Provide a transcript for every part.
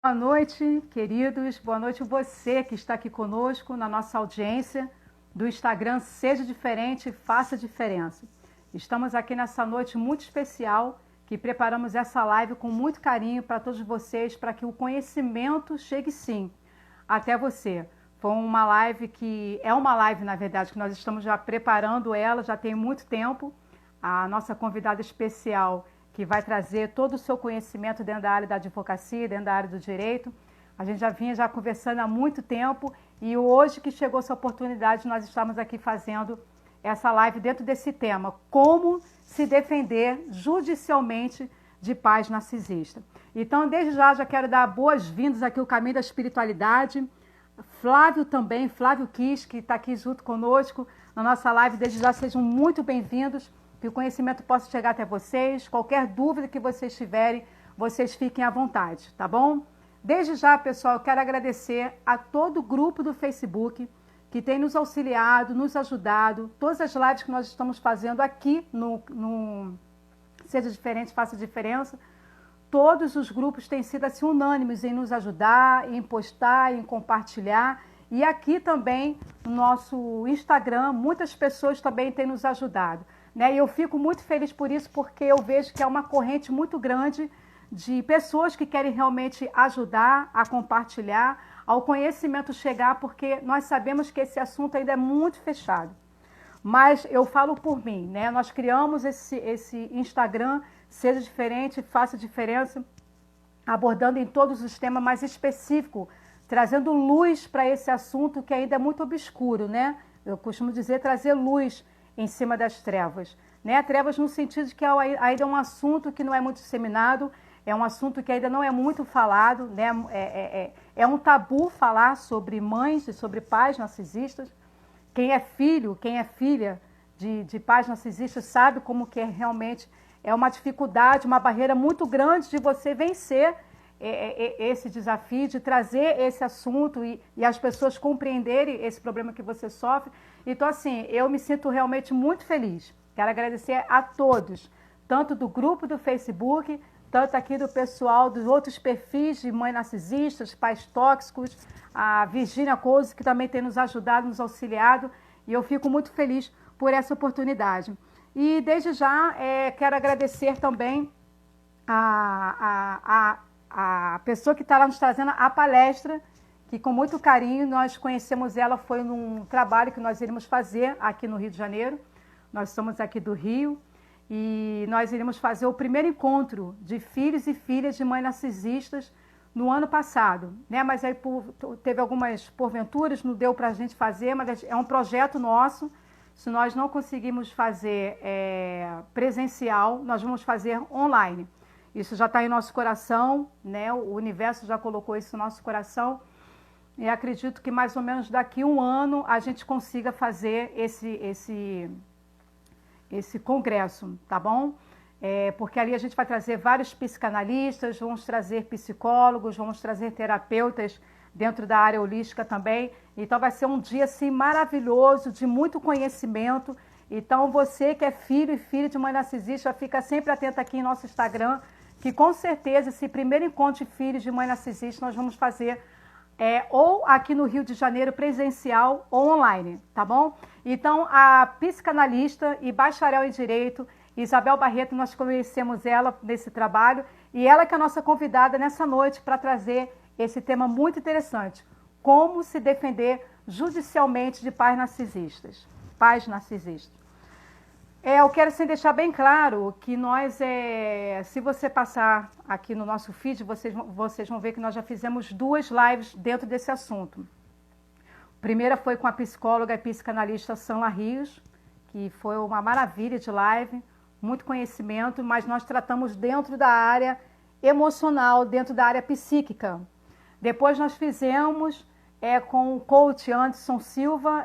Boa noite, queridos. Boa noite você que está aqui conosco na nossa audiência do Instagram Seja Diferente, Faça Diferença. Estamos aqui nessa noite muito especial que preparamos essa live com muito carinho para todos vocês, para que o conhecimento chegue sim até você. Foi uma live na verdade, que nós estamos já preparando ela, já tem muito tempo. A nossa convidada especial que vai trazer todo o seu conhecimento dentro da área da advocacia, dentro da área do direito. A gente já vinha conversando há muito tempo e hoje que chegou essa oportunidade, nós estamos aqui fazendo essa live dentro desse tema, como se defender judicialmente de pais narcisistas. Então, desde já quero dar boas-vindas aqui ao Caminho da Espiritualidade. Flávio também, Flávio Kiss, que está aqui junto conosco na nossa live, desde já sejam muito bem-vindos. Que o conhecimento possa chegar até vocês. Qualquer dúvida que vocês tiverem, vocês fiquem à vontade, tá bom? Desde já, pessoal, eu quero agradecer a todo o grupo do Facebook que tem nos auxiliado, nos ajudado. Todas as lives que nós estamos fazendo aqui no Seja Diferente, Faça Diferença. Todos os grupos têm sido assim, unânimes em nos ajudar, em postar, em compartilhar. E aqui também, no nosso Instagram, muitas pessoas também têm nos ajudado. E eu fico muito feliz por isso, porque eu vejo que é uma corrente muito grande de pessoas que querem realmente ajudar a compartilhar, ao conhecimento chegar, porque nós sabemos que esse assunto ainda é muito fechado. Mas eu falo por mim, nós criamos esse Instagram, Seja Diferente, Faça Diferença, abordando em todos os temas mais específicos, trazendo luz para esse assunto que ainda é muito obscuro, Eu costumo dizer trazer luz em cima das trevas. Trevas no sentido de que ainda é um assunto que não é muito disseminado, é um assunto que ainda não é muito falado, é um tabu falar sobre mães e sobre pais narcisistas. Quem é filho, quem é filha de pais narcisistas sabe como que realmente é uma dificuldade, uma barreira muito grande de você vencer esse desafio, de trazer esse assunto e as pessoas compreenderem esse problema que você sofre. Então, assim, eu me sinto realmente muito feliz. Quero agradecer a todos, tanto do grupo do Facebook, tanto aqui do pessoal dos outros perfis de mães narcisistas, pais tóxicos, a Virginia Couso, que também tem nos ajudado, nos auxiliado, e eu fico muito feliz por essa oportunidade. E desde já quero agradecer também a pessoa que está lá nos trazendo a palestra, que com muito carinho nós conhecemos ela, foi num trabalho que nós iríamos fazer aqui no Rio de Janeiro. Nós somos aqui do Rio e nós iríamos fazer o primeiro encontro de filhos e filhas de mães narcisistas no ano passado, Mas aí teve algumas porventuras, não deu para a gente fazer, mas é um projeto nosso. Se nós não conseguimos fazer presencial, nós vamos fazer online. Isso já está em nosso coração, O universo já colocou isso no nosso coração. E acredito que mais ou menos daqui a um ano a gente consiga fazer esse congresso, tá bom? Porque ali a gente vai trazer vários psicanalistas, vamos trazer psicólogos, vamos trazer terapeutas dentro da área holística também. Então vai ser um dia assim maravilhoso, de muito conhecimento. Então você que é filho e filha de mãe narcisista, fica sempre atento aqui em nosso Instagram, que com certeza esse primeiro encontro de filhos de mãe narcisista nós vamos fazer ou aqui no Rio de Janeiro presencial ou online, tá bom? Então a psicanalista e bacharel em Direito, Isabel Barreto, nós conhecemos ela nesse trabalho e ela que é a nossa convidada nessa noite para trazer esse tema muito interessante, como se defender judicialmente de pais narcisistas. Eu quero assim, deixar bem claro que nós, se você passar aqui no nosso feed, vocês vão ver que nós já fizemos 2 lives dentro desse assunto. A primeira foi com a psicóloga e psicanalista Sanla Rios, que foi uma maravilha de live, muito conhecimento, mas nós tratamos dentro da área emocional, dentro da área psíquica. Depois nós fizemos com o coach Anderson Silva,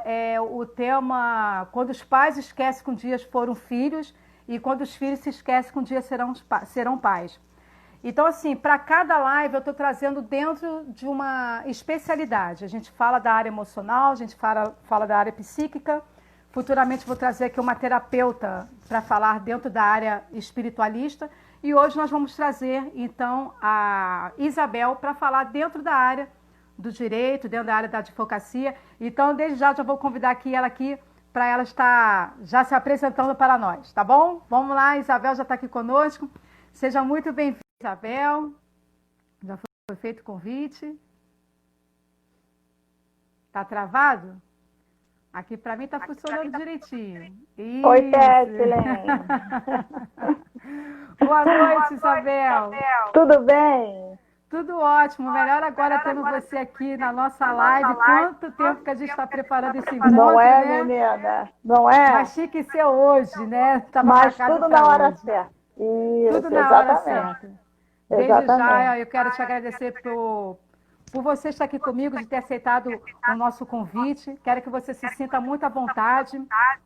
o tema quando os pais esquecem que um dia foram filhos e quando os filhos se esquecem que um dia serão pais. Então, assim, para cada live eu estou trazendo dentro de uma especialidade. A gente fala da área emocional, a gente fala da área psíquica. Futuramente vou trazer aqui uma terapeuta para falar dentro da área espiritualista. E hoje nós vamos trazer, então, a Isabel para falar dentro da área do direito, dentro da área da advocacia. Então, desde já vou convidar ela aqui para ela estar já se apresentando para nós, tá bom? Vamos lá, Isabel já está aqui conosco. Seja muito bem-vinda, Isabel. Já foi feito o convite. Tá travado? Aqui para mim está funcionando direitinho. Isso. Oi, Kathleen. Boa noite, Isabel. Tudo bem? Tudo ótimo. Melhor agora tendo você aqui na nossa live. Quanto tempo que a gente está preparando esse encontro, Não é, né? menina? Não é? Mas tinha que ser hoje, né? Tava Mas marcado tudo pra na hora hoje. certa. Isso, Tudo na hora exatamente. certa. Desde Exatamente. já, eu quero te agradecer por você estar aqui comigo, de ter aceitado o nosso convite. Quero que você se sinta muito à vontade.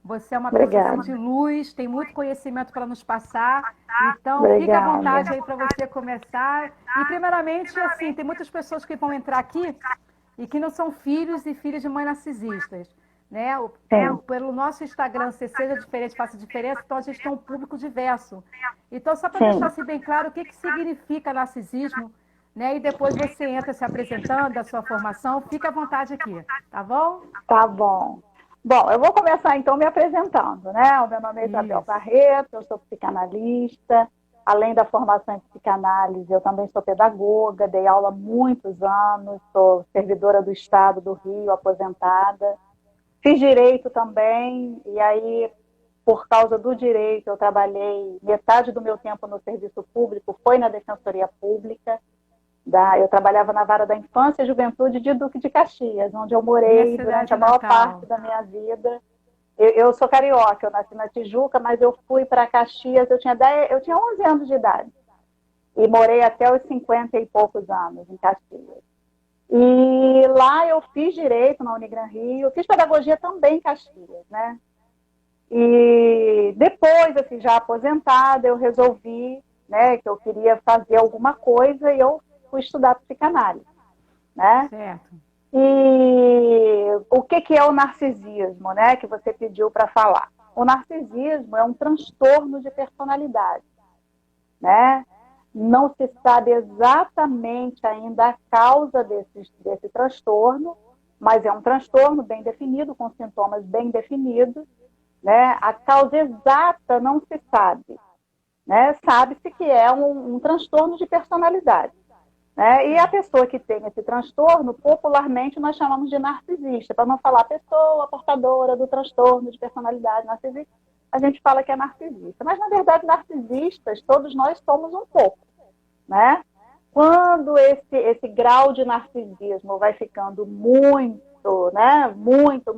Você é uma pessoa assim, de luz, tem muito conhecimento para nos passar. Então, fique à vontade aí para você começar. E, primeiramente, assim, tem muitas pessoas que vão entrar aqui e que não são filhos e filhas de mães narcisistas. Né? Pelo nosso Instagram, Seja Diferente, Faça Diferença, então a gente tem um público diverso. Então, só para deixar assim, bem claro o que significa narcisismo, né? E depois você entra se apresentando da sua formação, fica à vontade aqui, tá bom? Tá bom. Bom, eu vou começar então me apresentando, né? O meu nome é Isabel Barreto, eu sou psicanalista. Além da formação em psicanálise, eu também sou pedagoga, dei aula há muitos anos, sou servidora do Estado do Rio, aposentada. Fiz direito também, e aí, por causa do direito, eu trabalhei metade do meu tempo no serviço público, foi na Defensoria Pública. Eu trabalhava na Vara da Infância e Juventude de Duque de Caxias, onde eu morei durante a maior parte da minha vida. Eu sou carioca, eu nasci na Tijuca, mas eu fui para Caxias, eu tinha 11 anos de idade. E morei até os 50 e poucos anos em Caxias. E lá eu fiz direito na Unigran Rio, fiz pedagogia também em Caxias, né? E depois, assim, já aposentada, eu resolvi, né, que eu queria fazer alguma coisa e eu fui estudar psicanálise, né? Certo. E o que é o narcisismo, né, que você pediu para falar? O narcisismo é um transtorno de personalidade, né? Não se sabe exatamente ainda a causa desse transtorno, mas é um transtorno bem definido, com sintomas bem definidos, né? A causa exata não se sabe, né? Sabe-se que é um transtorno de personalidade, né? E a pessoa que tem esse transtorno, popularmente nós chamamos de narcisista, para não falar pessoa portadora do transtorno de personalidade narcisista, a gente fala que é narcisista. Mas, na verdade, narcisistas, todos nós somos um pouco, né? Quando esse grau de narcisismo vai ficando muito, né? Muito,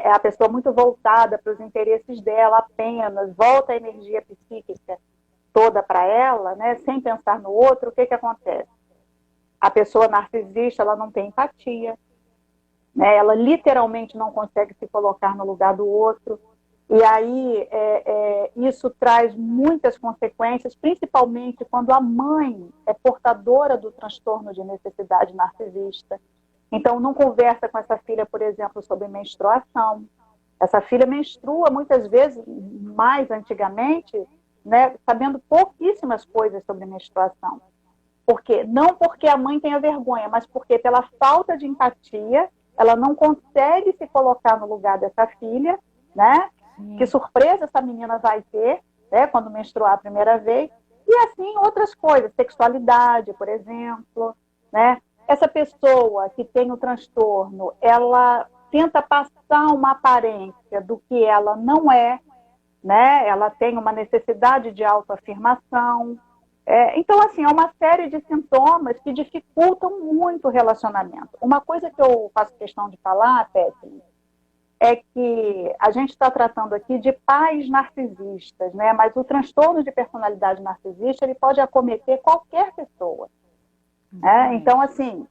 a pessoa muito voltada para os interesses dela apenas, volta a energia psíquica toda para ela, né? Sem pensar no outro, o que acontece? A pessoa narcisista, ela não tem empatia, né? Ela literalmente não consegue se colocar no lugar do outro. E aí isso traz muitas consequências, principalmente quando a mãe é portadora do transtorno de necessidade narcisista. Então, não conversa com essa filha, por exemplo, sobre menstruação. Essa filha menstrua muitas vezes, mais antigamente, né, sabendo pouquíssimas coisas sobre menstruação. Por quê? Não porque a mãe tenha vergonha, mas porque pela falta de empatia, ela não consegue se colocar no lugar dessa filha, né? Que surpresa essa menina vai ter, né, quando menstruar a primeira vez, e assim outras coisas, sexualidade, por exemplo, né? Essa pessoa que tem o transtorno, ela tenta passar uma aparência do que ela não é, né? Ela tem uma necessidade de autoafirmação. Então, assim, é uma série de sintomas que dificultam muito o relacionamento. Uma coisa que eu faço questão de falar, Pepe, é que a gente está tratando aqui de pais narcisistas, né? Mas o transtorno de personalidade narcisista ele pode acometer qualquer pessoa. Né? Então, assim,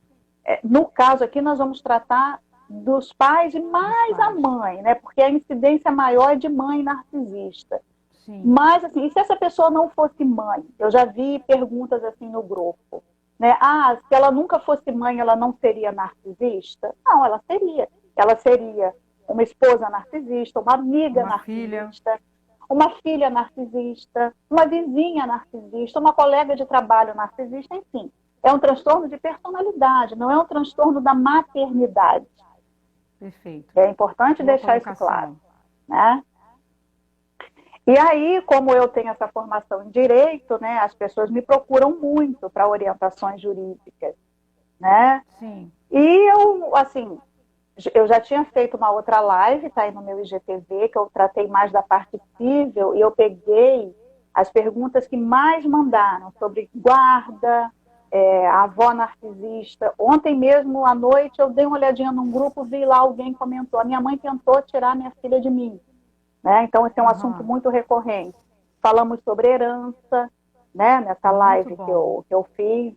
no caso aqui nós vamos tratar dos pais e mais a mãe, né? Porque a incidência maior é de mãe narcisista. Sim. Mas, assim, e se essa pessoa não fosse mãe? Eu já vi perguntas assim no grupo, né? Se ela nunca fosse mãe, ela não seria narcisista? Não, ela seria. Ela seria uma esposa narcisista, uma amiga narcisista, uma filha narcisista, uma vizinha narcisista, uma colega de trabalho narcisista, enfim. É um transtorno de personalidade, não é um transtorno da maternidade. Perfeito. É importante Boa deixar isso colocação. claro, né? E aí, como eu tenho essa formação em direito, né, as pessoas me procuram muito para orientações jurídicas, né? Sim. E eu, assim, eu já tinha feito uma outra live, tá aí no meu IGTV, que eu tratei mais da parte civil, e eu peguei as perguntas que mais mandaram sobre guarda, a avó narcisista. Ontem mesmo, à noite, eu dei uma olhadinha num grupo, vi lá alguém comentou, a minha mãe tentou tirar minha filha de mim. Né? Então, esse é um assunto Aham. muito recorrente. Falamos sobre herança, né? Nessa Muito live que bom. eu fiz.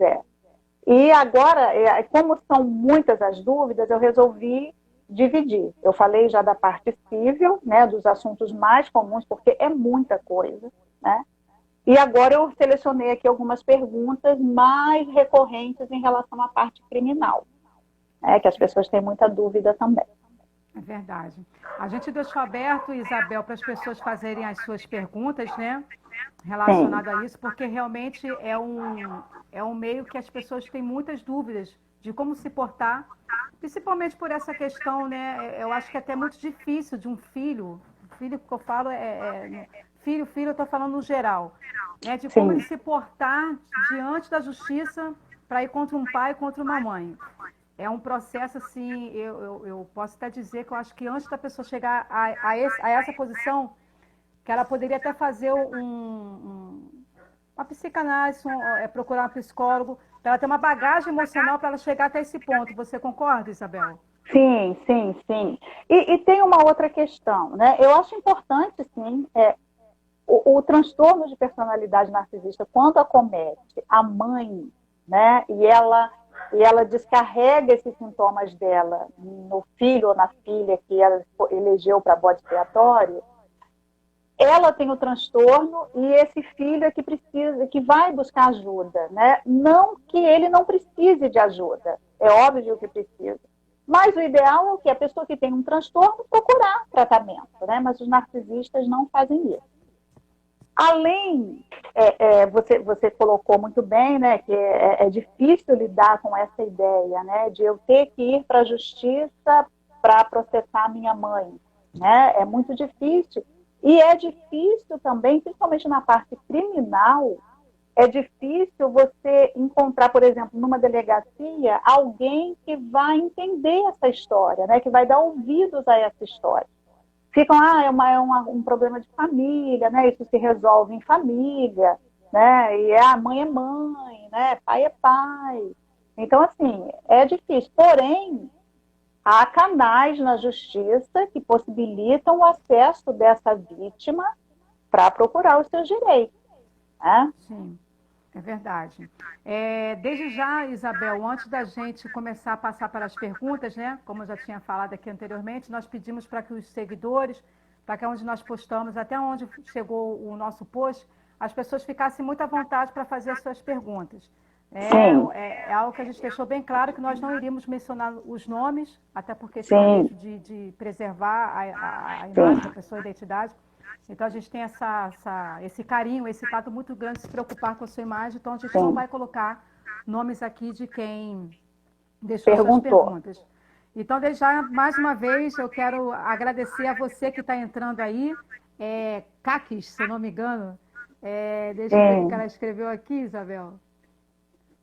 E agora, como são muitas as dúvidas, eu resolvi dividir. Eu falei já da parte civil, né? Dos assuntos mais comuns, porque é muita coisa, né? E agora eu selecionei aqui algumas perguntas mais recorrentes em relação à parte criminal, né? Que as pessoas têm muita dúvida também. É verdade. A gente deixou aberto, Isabel, para as pessoas fazerem as suas perguntas, né? Sim, Relacionado a isso, porque realmente é um meio que as pessoas têm muitas dúvidas de como se portar, principalmente por essa questão, né? Eu acho que é até muito difícil de um filho, filho que eu falo né? Filho, eu estou falando no geral, né? De como ele sim, se portar diante da justiça para ir contra um pai, contra uma mãe. É um processo, assim, eu posso até dizer que eu acho que antes da pessoa chegar a essa posição, que ela poderia até fazer uma psicanálise, procurar um psicólogo, para ela ter uma bagagem emocional para ela chegar até esse ponto. Você concorda, Isabel? sim, sim, sim. E tem uma outra questão, né? Eu acho importante, sim, o transtorno de personalidade narcisista, quando acomete a mãe, né? E ela descarrega esses sintomas dela no filho ou na filha que ela elegeu para bode expiatório, ela tem o transtorno e esse filho é que precisa, que vai buscar ajuda, né? Não que ele não precise de ajuda, é óbvio que precisa. Mas o ideal é o que a pessoa que tem um transtorno procurar tratamento, né? Mas os narcisistas não fazem isso. Além, você colocou muito bem, né, que é difícil lidar com essa ideia, né, de eu ter que ir para a justiça para processar minha mãe, né? É muito difícil. E é difícil também, principalmente na parte criminal, é difícil você encontrar, por exemplo, numa delegacia, alguém que vai entender essa história, né, que vai dar ouvidos a essa história. Ficam, um problema de família, né? Isso se resolve em família, né? E a mãe é mãe, né? Pai é pai. Então, assim, é difícil. Porém, há canais na justiça que possibilitam o acesso dessa vítima para procurar os seus direitos, né? Sim, é verdade. Desde já, Isabel, antes da gente começar a passar para as perguntas, né? Como eu já tinha falado aqui anteriormente, nós pedimos para que os seguidores, para que onde nós postamos, até onde chegou o nosso post, as pessoas ficassem muito à vontade para fazer as suas perguntas. Sim, É algo que a gente deixou bem claro que nós não iríamos mencionar os nomes, até por questões sim, de preservar a sim, imagem da pessoa, a identidade. Então a gente tem esse carinho, esse tato muito grande de se preocupar com a sua imagem, então a gente não sim. vai colocar nomes aqui de quem deixou suas Perguntou. perguntas. Então, desde já, mais uma vez, eu quero agradecer a você que está entrando aí, Caques, se eu não me engano. Deixa eu ver o que Sim, ela escreveu aqui, Isabel.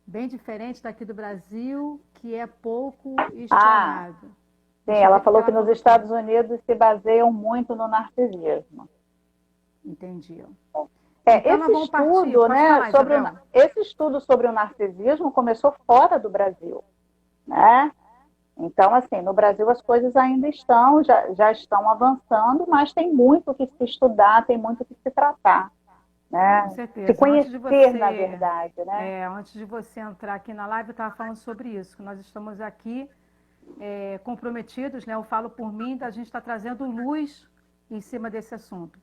Bem diferente daqui do Brasil, que é pouco ah, explorado. sim, Deixa eu ela ver o que falou que ela nos falou aqui. Estados Unidos se baseiam muito no narcisismo. Entendi. Então, nós vamos partir. Pode falar, Isabel. Esse estudo sobre o narcisismo começou fora do Brasil, né? Então, assim, no Brasil as coisas ainda já estão avançando, mas tem muito que se estudar, tem muito que se tratar, Com né? Se certeza. conhecer, na verdade, né? Antes de você entrar aqui na live, eu estava falando sobre isso, que nós estamos aqui comprometidos, né? Eu falo por mim, a gente está trazendo luz em cima desse assunto.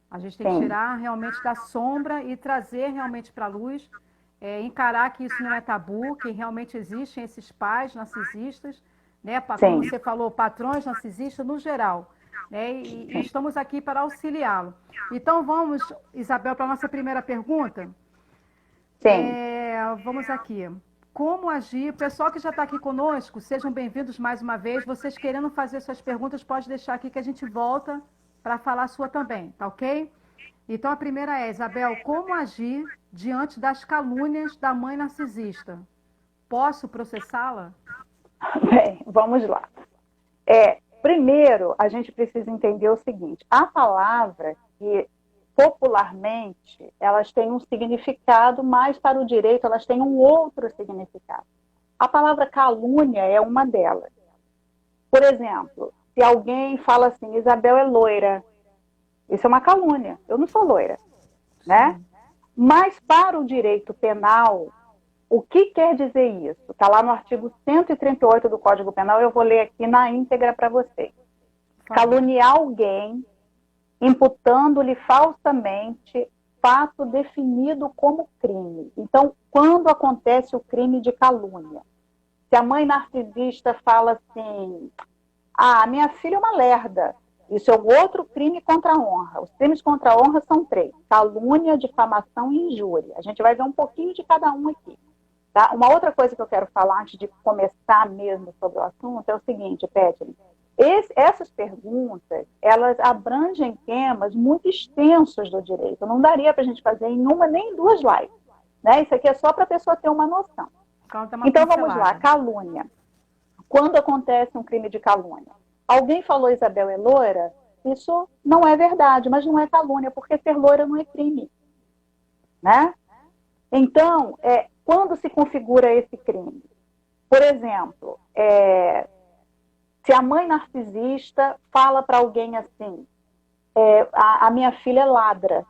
A gente tem que Sim, tirar realmente da sombra e trazer realmente para a luz, encarar que isso não é tabu, que realmente existem esses pais narcisistas, né? Como sim, você falou, patrões narcisistas no geral. né? E estamos aqui para auxiliá-lo. Então vamos, Isabel, para a nossa primeira pergunta. Sim. Vamos aqui. Como agir? O pessoal que já está aqui conosco, sejam bem-vindos mais uma vez. Vocês querendo fazer suas perguntas, pode deixar aqui que a gente volta para falar a sua também, tá ok? Então a primeira é, Isabel, como agir diante das calúnias da mãe narcisista? Posso processá-la? Bem, vamos lá. Primeiro, a gente precisa entender o seguinte: a palavra que popularmente elas têm um significado, mas para o direito elas têm um outro significado. A palavra calúnia é uma delas. Por exemplo, se alguém fala assim, Isabel é loira, isso é uma calúnia. Eu não sou loira, né? Mas para o direito penal, o que quer dizer isso? Está lá no artigo 138 do Código Penal, eu vou ler aqui na íntegra para vocês. Caluniar alguém, imputando-lhe falsamente fato definido como crime. Então, quando acontece o crime de calúnia, se a mãe narcisista fala assim, minha filha é uma lerda, isso é um outro crime contra a honra. Os crimes contra a honra são 3, calúnia, difamação e injúria. A gente vai ver um pouquinho de cada um aqui. Tá? Uma outra coisa que eu quero falar antes de começar mesmo sobre o assunto é o seguinte, Pétri, essas perguntas, elas abrangem temas muito extensos do direito. Não daria para a gente fazer em uma nem em 2 lives. Né? Isso aqui é só para a pessoa ter uma noção. Então vamos lá, calúnia. Quando acontece um crime de calúnia? Alguém falou Isabel é loira? Isso não é verdade, mas não é calúnia, porque ser loira não é crime. Né? Então, quando se configura esse crime? Por exemplo, se a mãe narcisista fala para alguém assim, a minha filha é ladra,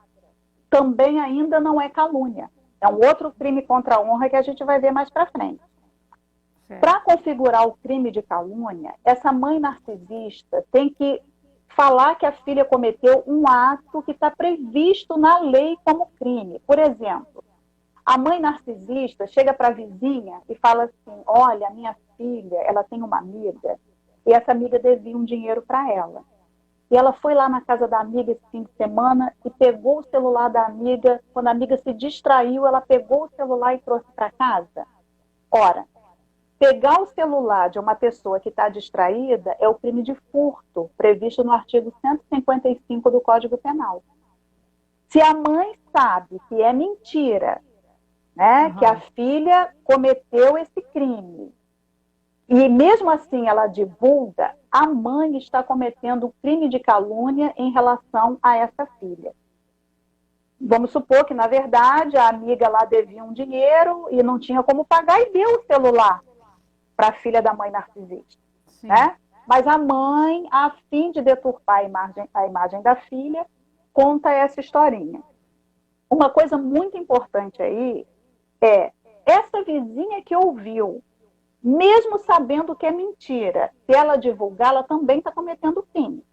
também ainda não é calúnia. É um outro crime contra a honra que a gente vai ver mais para frente. Para configurar o crime de calúnia, essa mãe narcisista tem que falar que a filha cometeu um ato que está previsto na lei como crime. Por exemplo, a mãe narcisista chega para a vizinha e fala assim, olha, a minha filha, ela tem uma amiga, e essa amiga devia um dinheiro para ela. E ela foi lá na casa da amiga esse fim de semana e pegou o celular da amiga. Quando a amiga se distraiu, ela pegou o celular e trouxe para casa. Ora, pegar o celular de uma pessoa que está distraída é o crime de furto, previsto no artigo 155 do Código Penal. Se a mãe sabe que é mentira, né, que a filha cometeu esse crime, e mesmo assim ela divulga, a mãe está cometendo um crime de calúnia em relação a essa filha. Vamos supor que, na verdade, a amiga lá devia um dinheiro e não tinha como pagar e deu o celular para a filha da mãe narcisista. Né? Mas a mãe, a fim de deturpar a imagem da filha, conta essa historinha. Uma coisa muito importante aí essa vizinha que ouviu, mesmo sabendo que é mentira, se ela divulgar, ela também está cometendo crime.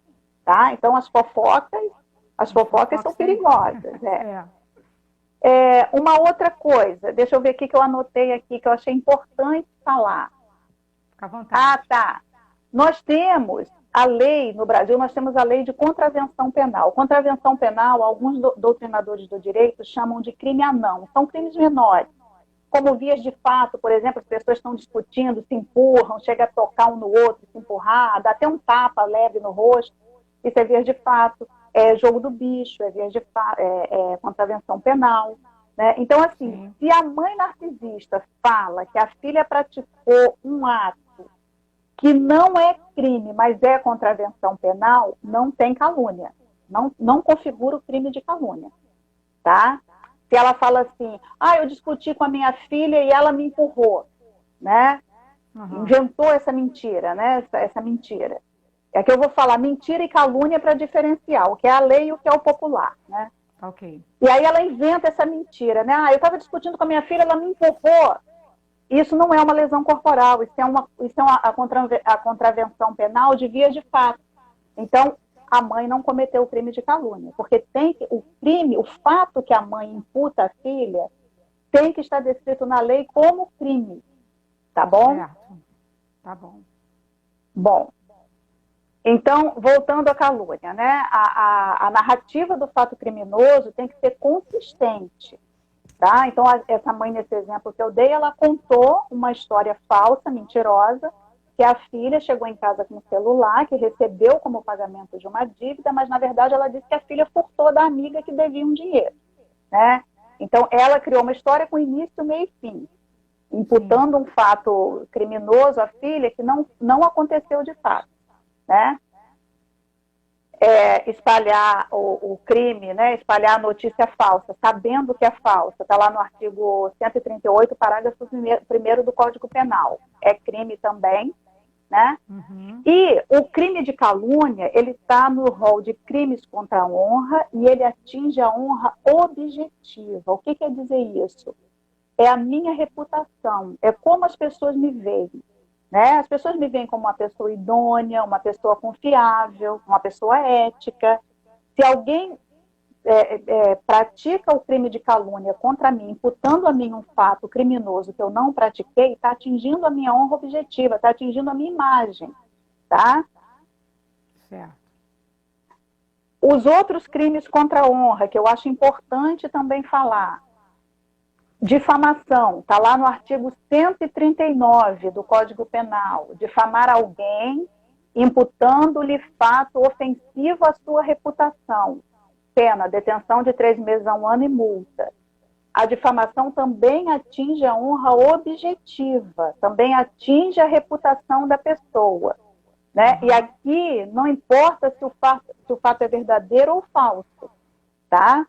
Tá? Então, as fofocas são perigosas. Uma outra coisa, deixa eu ver aqui que eu anotei aqui, que eu achei importante falar. Fica à vontade. Tá. Nós temos a lei, no Brasil, nós temos a lei de contravenção penal. Contravenção penal, alguns doutrinadores do direito chamam de crime anão. São crimes menores. Como vias de fato, por exemplo, as pessoas estão discutindo, se empurram, chega a tocar um no outro, se empurrar, dá até um tapa leve no rosto. Isso é vias de fato. É jogo do bicho, é contravenção penal. Né? Então, assim, se a mãe narcisista fala que a filha praticou um ato que não é crime, mas é contravenção penal, não tem calúnia. Não configura o crime de calúnia. Tá? Se ela fala assim, eu discuti com a minha filha e ela me empurrou, né? Inventou essa mentira, né? Essa mentira. É que eu vou falar mentira e calúnia para diferenciar o que é a lei e o que é o popular, né? Ok. E aí ela inventa essa mentira, né? Eu estava discutindo com a minha filha, ela me empurrou. Isso não é uma lesão corporal, isso é a contravenção penal de via de fato. Então, a mãe não cometeu o crime de calúnia, porque o fato que a mãe imputa à filha tem que estar descrito na lei como crime. Tá bom? Certo. Tá bom. Bom, Então, voltando à calúnia, né? A narrativa do fato criminoso tem que ser consistente, tá? Então, essa mãe, nesse exemplo que eu dei, ela contou uma história falsa, mentirosa, que a filha chegou em casa com um celular, que recebeu como pagamento de uma dívida, mas, na verdade, ela disse que a filha furtou da amiga que devia um dinheiro, né? Então, ela criou uma história com início, meio e fim, imputando um fato criminoso à filha que não aconteceu de fato, né? Espalhar o crime, né? Espalhar a notícia falsa, sabendo que é falsa, está lá no artigo 138, parágrafo 1º do Código Penal. É crime também, né? Uhum. E o crime de calúnia, ele está no rol de crimes contra a honra e ele atinge a honra objetiva. O que quer dizer isso? É a minha reputação, é como as pessoas me veem. Né? As pessoas me veem como uma pessoa idônea, uma pessoa confiável, uma pessoa ética. Se alguém pratica o crime de calúnia contra mim, imputando a mim um fato criminoso que eu não pratiquei, está atingindo a minha honra objetiva, está atingindo a minha imagem. Tá? Certo. Os outros crimes contra a honra, que eu acho importante também falar. Difamação, está lá no artigo 139 do Código Penal. Difamar alguém, imputando-lhe fato ofensivo à sua reputação. Pena, detenção de 3 meses a 1 ano e multa. A difamação também atinge a honra objetiva, também atinge a reputação da pessoa. Né? E aqui não importa se o fato é verdadeiro ou falso, tá?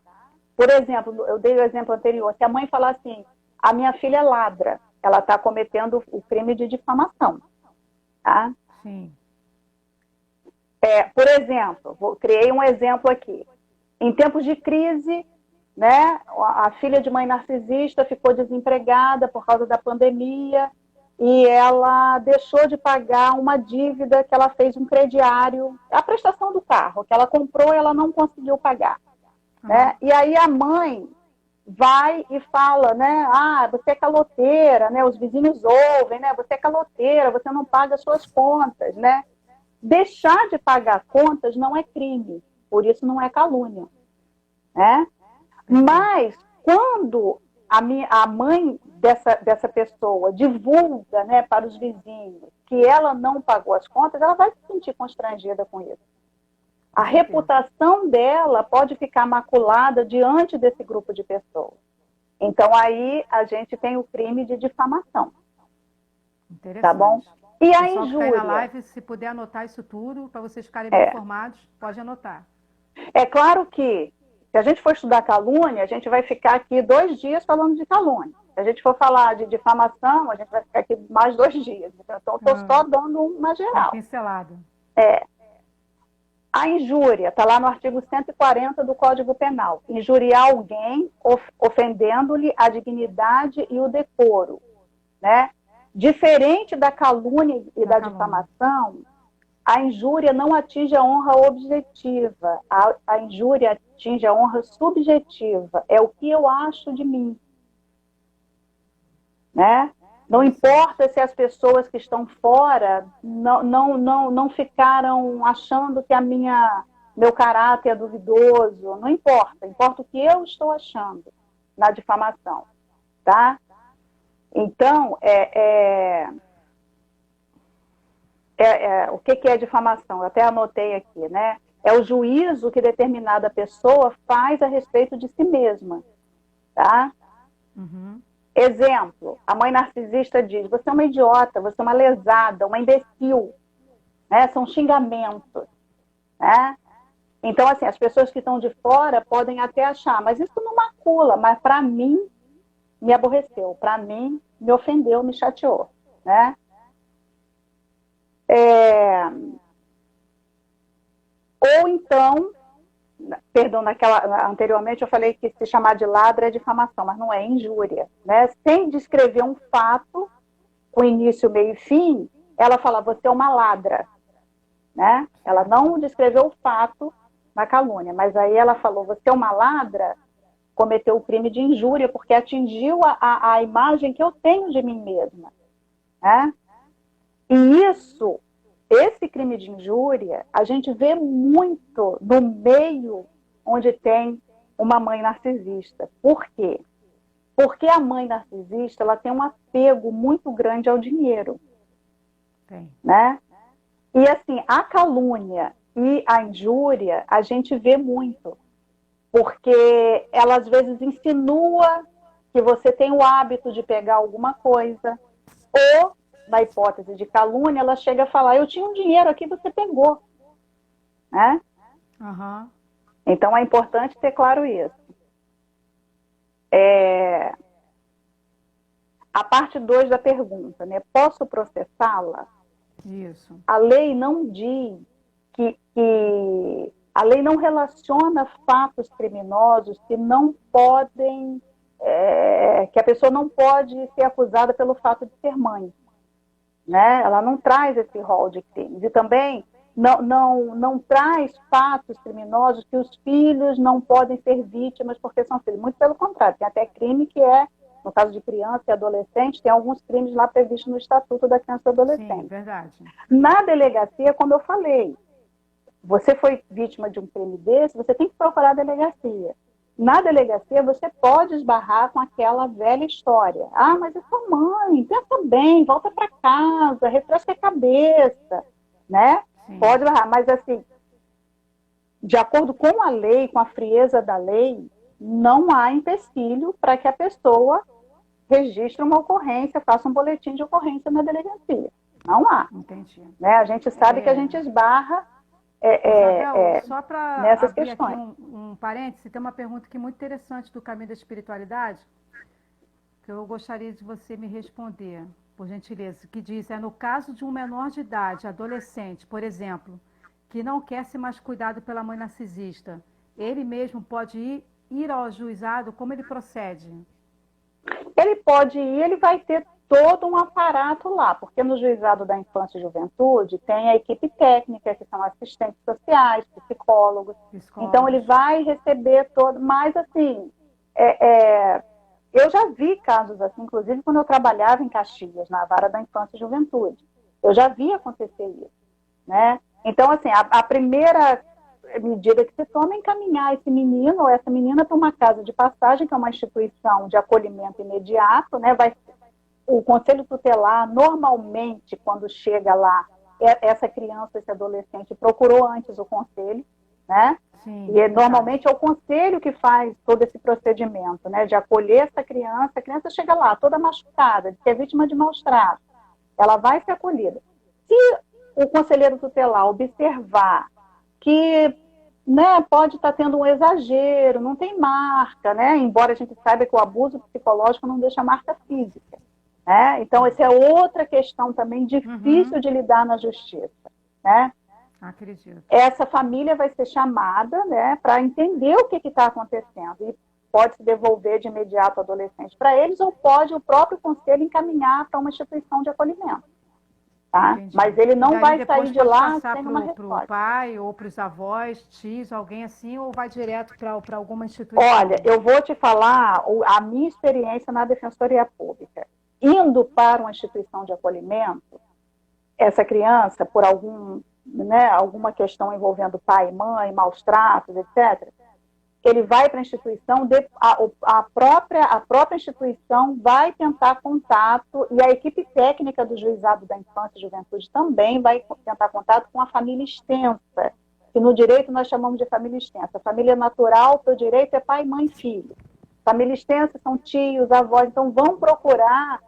Por exemplo, eu dei o exemplo anterior, se a mãe falar assim, a minha filha ladra, ela está cometendo o crime de difamação. Tá? Sim. Por exemplo, criei um exemplo aqui. Em tempos de crise, né, a filha de mãe narcisista ficou desempregada por causa da pandemia e ela deixou de pagar uma dívida que ela fez um crediário, a prestação do carro, que ela comprou e ela não conseguiu pagar. Né? E aí a mãe vai e fala, né? Ah, você é caloteira, né? Os vizinhos ouvem, né? Você é caloteira, você não paga as suas contas, né? Deixar de pagar contas não é crime, por isso não é calúnia, né? Mas quando a mãe dessa pessoa divulga, né, para os vizinhos que ela não pagou as contas, ela vai se sentir constrangida com isso. A reputação dela pode ficar maculada diante desse grupo de pessoas. Então, aí a gente tem o crime de difamação. Interessante. Tá bom? E a injúria. Que tá aí na live, se puder anotar isso tudo, para vocês ficarem bem informados, pode anotar. É claro que, se a gente for estudar calúnia, a gente vai ficar aqui 2 dias falando de calúnia. Se a gente for falar de difamação, a gente vai ficar aqui mais 2 dias. Então, estou só dando uma geral. Pincelada. A injúria, está lá no artigo 140 do Código Penal. Injuriar alguém, ofendendo-lhe a dignidade e o decoro. Né? Diferente da calúnia e da difamação, a injúria não atinge a honra objetiva. A injúria atinge a honra subjetiva. É o que eu acho de mim. Né? Não importa se as pessoas que estão fora não ficaram achando que meu caráter é duvidoso. Não importa. Importa o que eu estou achando na difamação. Tá? Então, o que é difamação? Eu até anotei aqui, né? É o juízo que determinada pessoa faz a respeito de si mesma. Tá? Uhum. Exemplo, a mãe narcisista diz, você é uma idiota, você é uma lesada, uma imbecil. Né? São xingamentos. Né? Então, assim, as pessoas que estão de fora podem até achar, mas isso não macula, mas para mim me aborreceu, para mim me ofendeu, me chateou. Né? Ou então, perdão, anteriormente eu falei que se chamar de ladra é difamação, mas não é injúria. Né? Sem descrever um fato, com início, meio e fim, ela fala, você é uma ladra. Né? Ela não descreveu o fato na calúnia, mas aí ela falou, você é uma ladra, cometeu o crime de injúria, porque atingiu a imagem que eu tenho de mim mesma. Né? E isso esse crime de injúria, a gente vê muito no meio onde tem uma mãe narcisista. Por quê? Porque a mãe narcisista, ela tem um apego muito grande ao dinheiro. Né? E assim, a calúnia e a injúria, a gente vê muito. Porque ela às vezes insinua que você tem o hábito de pegar alguma coisa, ou, na hipótese de calúnia, ela chega a falar, eu tinha um dinheiro aqui, você pegou. Né? Uhum. Então é importante ter claro isso. A parte 2 da pergunta, né? Posso processá-la? Isso. A lei não diz que a lei não relaciona fatos criminosos que não podem, que a pessoa não pode ser acusada pelo fato de ser mãe. Né? Ela não traz esse rol de crimes. E também não traz fatos criminosos que os filhos não podem ser vítimas porque são filhos. Muito pelo contrário, tem até crime que no caso de criança e adolescente, tem alguns crimes lá previstos no Estatuto da Criança e Adolescente. Sim, verdade. Na delegacia, como eu falei, você foi vítima de um crime desse, você tem que procurar a delegacia. Na delegacia, você pode esbarrar com aquela velha história. Ah, mas é sua mãe, pensa bem, volta para casa, refresca a cabeça, né? Sim. Pode esbarrar, mas assim, de acordo com a lei, com a frieza da lei, não há empecilho para que a pessoa registre uma ocorrência, faça um boletim de ocorrência na delegacia. Não há. Entendi. Né? A gente sabe que a gente esbarra só para nessas abrir questões. Aqui um parêntese, tem uma pergunta aqui muito interessante do caminho da espiritualidade, que eu gostaria de você me responder, por gentileza, que diz, no caso de um menor de idade, adolescente, por exemplo, que não quer ser mais cuidado pela mãe narcisista, ele mesmo pode ir ao juizado, como ele procede? Ele pode ir, ele vai ter todo um aparato lá, porque no juizado da infância e juventude tem a equipe técnica, que são assistentes sociais, psicólogos. Então ele vai receber todo, mas assim, eu já vi casos assim, inclusive quando eu trabalhava em Caxias, na vara da infância e juventude, eu já vi acontecer isso, né? Então assim, a primeira medida que se toma é encaminhar esse menino ou essa menina para uma casa de passagem, que é uma instituição de acolhimento imediato, né? O conselho tutelar, normalmente, quando chega lá, essa criança, esse adolescente, procurou antes o conselho, né? Sim, e normalmente é o conselho que faz todo esse procedimento, né? De acolher essa criança. A criança chega lá toda machucada, de ser vítima de maus tratos. Ela vai ser acolhida. Se o conselheiro tutelar observar que, né, pode estar tendo um exagero, não tem marca, né? Embora a gente saiba que o abuso psicológico não deixa marca física. Né? Então, essa é outra questão também difícil de lidar na justiça. Né? Acredito. Essa família vai ser chamada, né, para entender o que está acontecendo. E pode se devolver de imediato o adolescente para eles, ou pode o próprio conselho encaminhar para uma instituição de acolhimento. Tá? Mas ele não vai sair de lá sem uma resposta. Para o pai ou para os avós, tios, alguém assim, ou vai direto para alguma instituição? Olha, eu vou te falar a minha experiência na Defensoria Pública. Indo para uma instituição de acolhimento, essa criança, por alguma questão envolvendo pai e mãe, maus tratos, etc., ele vai para a instituição, a própria instituição vai tentar contato, e a equipe técnica do Juizado da Infância e Juventude também vai tentar contato com a família extensa, que no direito nós chamamos de família extensa. A família natural, para o direito, é pai, mãe e filho. Família extensa são tios, avós, então vão procurar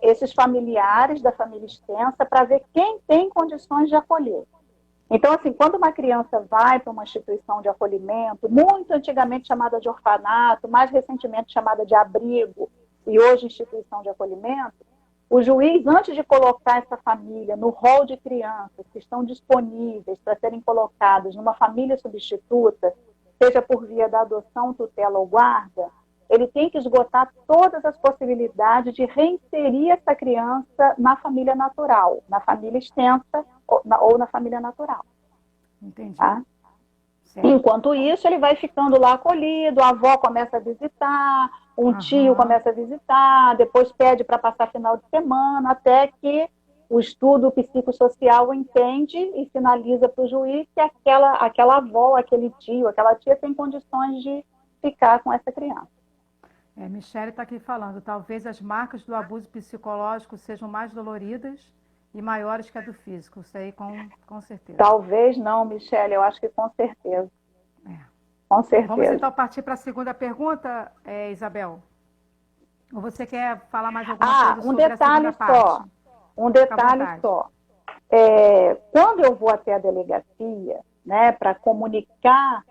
esses familiares da família extensa para ver quem tem condições de acolher. Então, assim, quando uma criança vai para uma instituição de acolhimento, muito antigamente chamada de orfanato, mais recentemente chamada de abrigo, e hoje instituição de acolhimento, o juiz, antes de colocar essa família no rol de crianças que estão disponíveis para serem colocadas numa família substituta, seja por via da adoção, tutela ou guarda, ele tem que esgotar todas as possibilidades de reinserir essa criança na família natural, na família extensa ou na família natural. Entendi. Tá? Enquanto isso, ele vai ficando lá acolhido, a avó começa a visitar, tio começa a visitar, depois pede para passar final de semana, até que o estudo psicossocial entende e sinaliza para o juiz que aquela avó, aquele tio, aquela tia tem condições de ficar com essa criança. Michele está aqui falando, talvez as marcas do abuso psicológico sejam mais doloridas e maiores que a do físico. Isso aí com certeza. Talvez não, Michele, eu acho que com certeza. Com certeza. Vamos então partir para a segunda pergunta, Isabel? Ou você quer falar mais alguma coisa sobre a segunda parte? Um detalhe só. Quando eu vou até a delegacia, né, para comunicar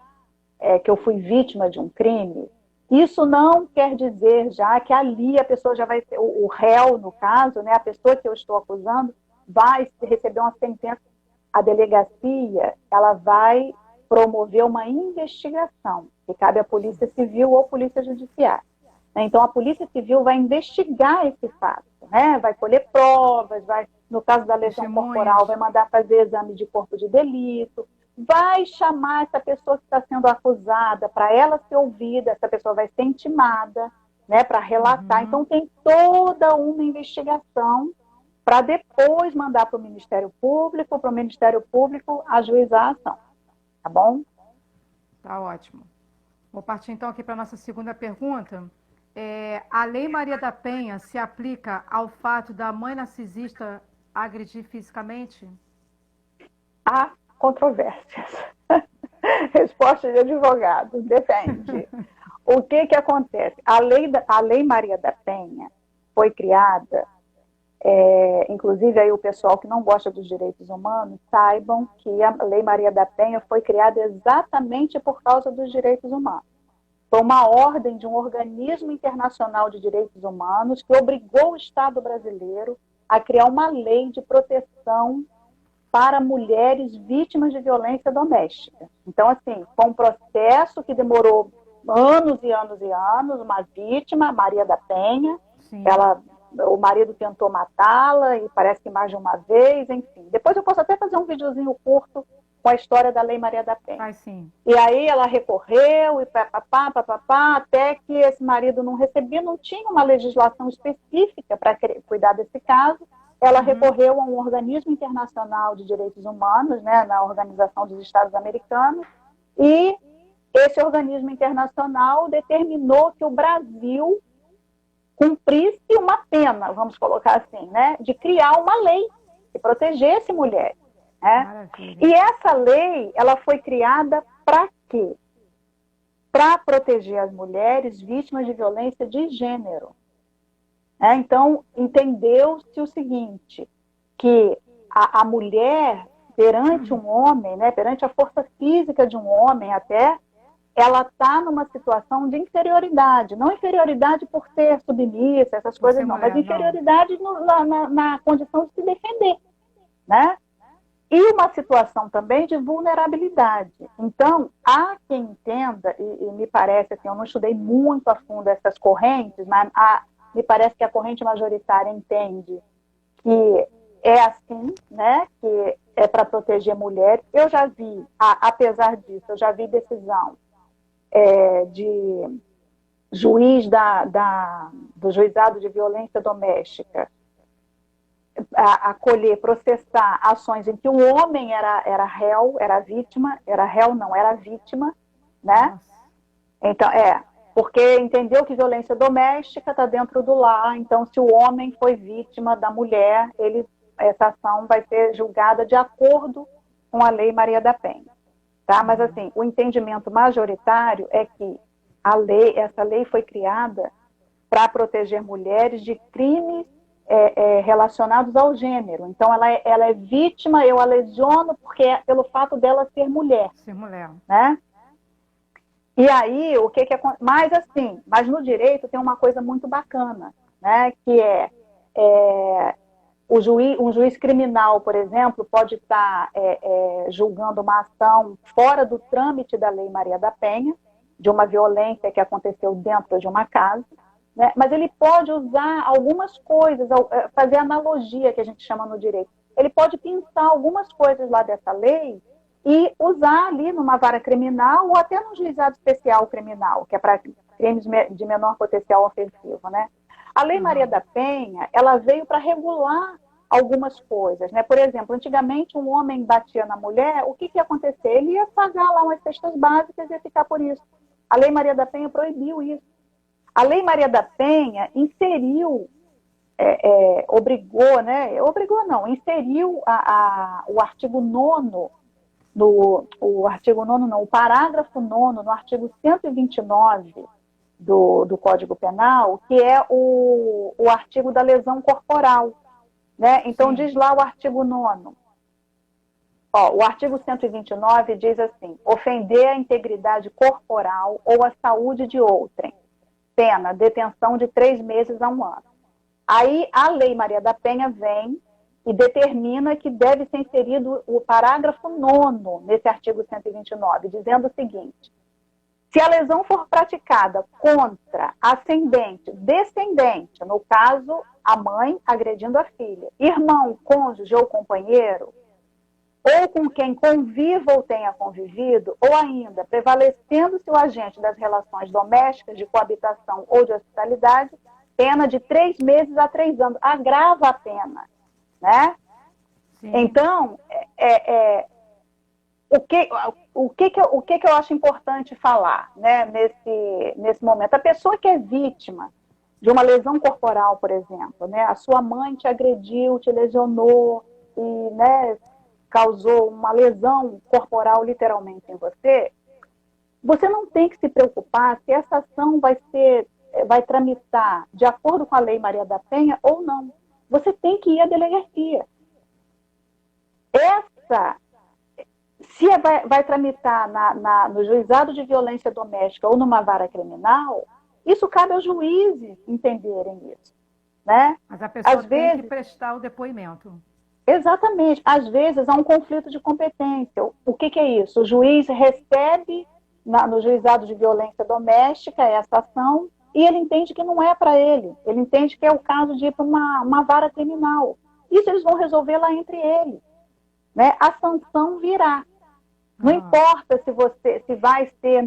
que eu fui vítima de um crime, isso não quer dizer já que ali a pessoa já vai ser, o réu, no caso, né, a pessoa que eu estou acusando, vai receber uma sentença. A delegacia, ela vai promover uma investigação, que cabe à Polícia Civil ou Polícia Judiciária. Então, a Polícia Civil vai investigar esse fato, né? Vai colher provas, no caso da lesão corporal, vai mandar fazer exame de corpo de delito, vai chamar essa pessoa que está sendo acusada para ela ser ouvida, essa pessoa vai ser intimada, né, para relatar. Então, tem toda uma investigação para depois mandar para o Ministério Público ajuizar a ação. Tá bom? Tá ótimo. Vou partir então aqui para a nossa segunda pergunta. A Lei Maria da Penha se aplica ao fato da mãe narcisista agredir fisicamente? Há controvérsias. Resposta de advogado, depende. O que acontece? A Lei Maria da Penha foi criada, inclusive aí o pessoal que não gosta dos direitos humanos, saibam que a Lei Maria da Penha foi criada exatamente por causa dos direitos humanos. Foi uma ordem de um organismo internacional de direitos humanos que obrigou o Estado brasileiro a criar uma lei de proteção para mulheres vítimas de violência doméstica. Então, assim, foi um processo que demorou anos e anos e anos, uma vítima, Maria da Penha, o marido tentou matá-la e parece que mais de uma vez, enfim. Depois eu posso até fazer um videozinho curto com a história da Lei Maria da Penha. E aí ela recorreu e papapá, até que esse marido não recebia, não tinha uma legislação específica para cuidar desse caso. Ela recorreu a um organismo internacional de direitos humanos, né, na Organização dos Estados Americanos, e esse organismo internacional determinou que o Brasil cumprisse uma pena, vamos colocar assim, né, de criar uma lei que protegesse mulheres. Né? E essa lei, ela foi criada para quê? Para proteger as mulheres vítimas de violência de gênero. Então, entendeu-se o seguinte, que a mulher, perante um homem, né, perante a força física de um homem até, ela está numa situação de inferioridade. Não inferioridade por ser submissa, essas coisas não, mas inferioridade na condição de se defender. Né? E uma situação também de vulnerabilidade. Então, há quem entenda, e me parece assim, eu não estudei muito a fundo essas correntes, mas me parece que a corrente majoritária entende que é assim, né, que é para proteger mulheres. Eu já vi, apesar disso, eu já vi decisão de juiz do juizado de violência doméstica acolher, processar ações em que o homem era réu, era vítima, era vítima, né? Então, porque entendeu que violência doméstica está dentro do lar, então se o homem foi vítima da mulher, essa ação vai ser julgada de acordo com a Lei Maria da Penha. Tá? Mas assim, o entendimento majoritário é que essa lei foi criada para proteger mulheres de crimes relacionados ao gênero. Então, ela é vítima, eu a lesiono pelo fato dela ser mulher. Ser mulher. Né? E aí, o que acontece? Mas no direito tem uma coisa muito bacana, né? Que um juiz criminal, por exemplo, pode estar julgando uma ação fora do trâmite da Lei Maria da Penha, de uma violência que aconteceu dentro de uma casa, né? Mas ele pode usar algumas coisas, fazer analogia, que a gente chama no direito. Ele pode pensar algumas coisas lá dessa lei e usar ali numa vara criminal ou até num juizado especial criminal, que é para crimes de menor potencial ofensivo, né? A Lei Maria da Penha, ela veio para regular algumas coisas, né? Por exemplo, antigamente um homem batia na mulher, o que ia acontecer? Ele ia pagar lá umas cestas básicas e ia ficar por isso. A Lei Maria da Penha proibiu isso. A Lei Maria da Penha inseriu, obrigou, né? Obrigou não, inseriu o artigo 9º, o parágrafo 9º, no artigo 129 do Código Penal, que é o artigo da lesão corporal. Né? Então, sim, diz lá o artigo 9º. O artigo 129 diz assim: ofender a integridade corporal ou a saúde de outrem, pena, detenção de 3 meses a 1 ano. Aí a Lei Maria da Penha vem e determina que deve ser inserido o parágrafo 9º nesse artigo 129, dizendo o seguinte: se a lesão for praticada contra ascendente, descendente, no caso, a mãe agredindo a filha, irmão, cônjuge ou companheiro, ou com quem conviva ou tenha convivido, ou ainda prevalecendo-se o agente das relações domésticas, de coabitação ou de hospitalidade, pena de 3 meses a 3 anos. Agrava a pena, né? Sim. Então, o que eu acho importante falar, né, nesse momento? A pessoa que é vítima de uma lesão corporal, por exemplo, né, a sua mãe te agrediu, te lesionou e, né, causou uma lesão corporal literalmente em você, você não tem que se preocupar se essa ação vai tramitar de acordo com a Lei Maria da Penha ou não. Você tem que ir à delegacia. Se vai tramitar no juizado de violência doméstica ou numa vara criminal, isso cabe aos juízes entenderem isso. Né? Mas a pessoa tem que prestar o depoimento. Exatamente. Às vezes há um conflito de competência. O que é isso? O juiz recebe no juizado de violência doméstica essa ação e ele entende que não é para ele. Ele entende que é o caso de ir para uma vara criminal. Isso eles vão resolver lá entre eles. Né? A sanção virá. Não importa se vai ser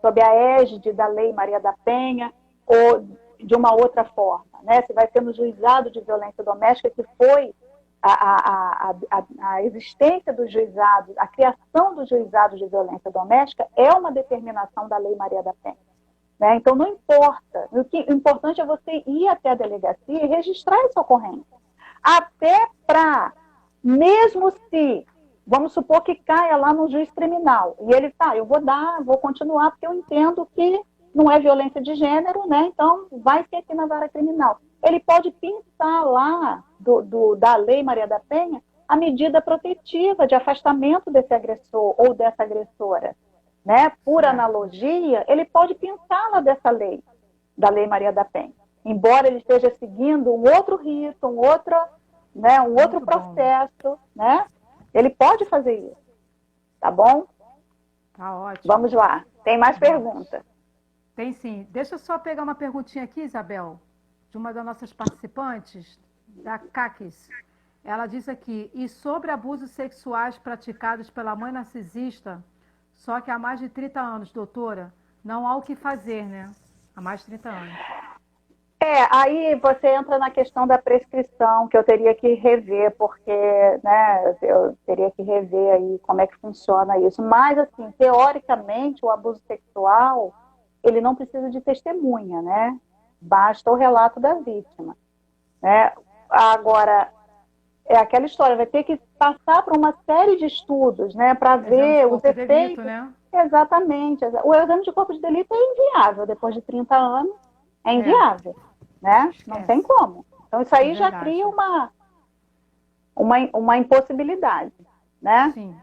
sob a égide da Lei Maria da Penha ou de uma outra forma. Né? Se vai ser no juizado de violência doméstica, que foi a existência dos juizados, a criação dos juizados de violência doméstica é uma determinação da Lei Maria da Penha. Né? Então, não importa. O importante é você ir até a delegacia e registrar essa ocorrência. Até para, mesmo se, vamos supor que caia lá no juiz criminal, e ele, eu vou continuar, porque eu entendo que não é violência de gênero, né? Então vai ser aqui na vara criminal. Ele pode pensar lá da Lei Maria da Penha a medida protetiva de afastamento desse agressor ou dessa agressora. Né? Por analogia, ele pode pensar lá dessa lei, da Lei Maria da Penha. Embora ele esteja seguindo um outro rito, um outro processo, né? Ele pode fazer isso. Tá bom? Tá ótimo. Vamos lá. Tem mais perguntas? Tem sim. Deixa eu só pegar uma perguntinha aqui, Isabel, de uma das nossas participantes, da Caques. Ela diz aqui: e sobre abusos sexuais praticados pela mãe narcisista, só que há mais de 30 anos, doutora, não há o que fazer, né? Há mais de 30 anos. Aí você entra na questão da prescrição, que eu teria que rever, porque, né, eu teria que rever aí como é que funciona isso. Mas, assim, teoricamente, o abuso sexual, ele não precisa de testemunha, né? Basta o relato da vítima. Né? Agora, é aquela história, vai ter que passar por uma série de estudos, né, para ver os efeitos. Delito, né? Exatamente. O exame de corpo de delito é inviável, depois de 30 anos, é inviável. Né? Não tem como. Então, isso aí já cria uma impossibilidade. Né? Sim.